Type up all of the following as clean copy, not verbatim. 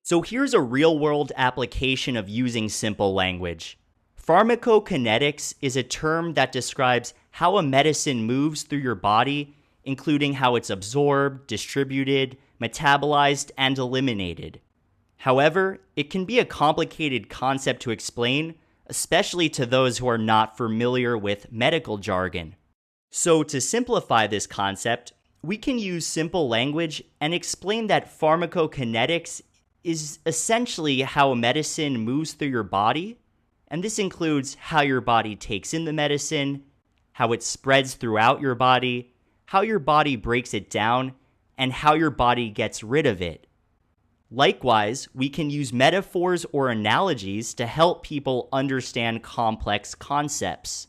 So here's a real-world application of using simple language. Pharmacokinetics is a term that describes how a medicine moves through your body, including how it's absorbed, distributed, metabolized, and eliminated. However, it can be a complicated concept to explain, especially to those who are not familiar with medical jargon. So to simplify this concept, we can use simple language and explain that pharmacokinetics is essentially how a medicine moves through your body, and this includes how your body takes in the medicine, how it spreads throughout your body, how your body breaks it down, and how your body gets rid of it. Likewise, we can use metaphors or analogies to help people understand complex concepts.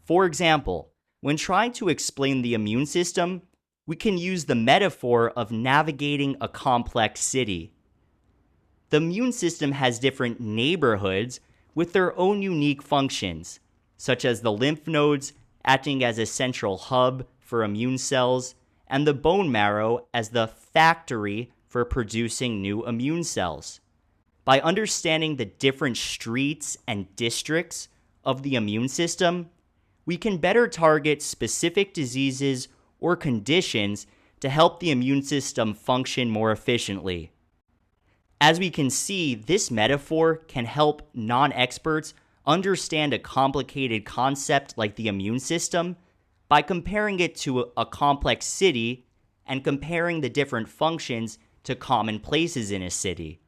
For example, when trying to explain the immune system, we can use the metaphor of navigating a complex city. The immune system has different neighborhoods with their own unique functions, such as the lymph nodes acting as a central hub for immune cells, and the bone marrow as the factory for producing new immune cells. By understanding the different streets and districts of the immune system, we can better target specific diseases or conditions to help the immune system function more efficiently. As we can see, this metaphor can help non-experts understand a complicated concept like the immune system by comparing it to a complex city and comparing the different functions to common places in a city.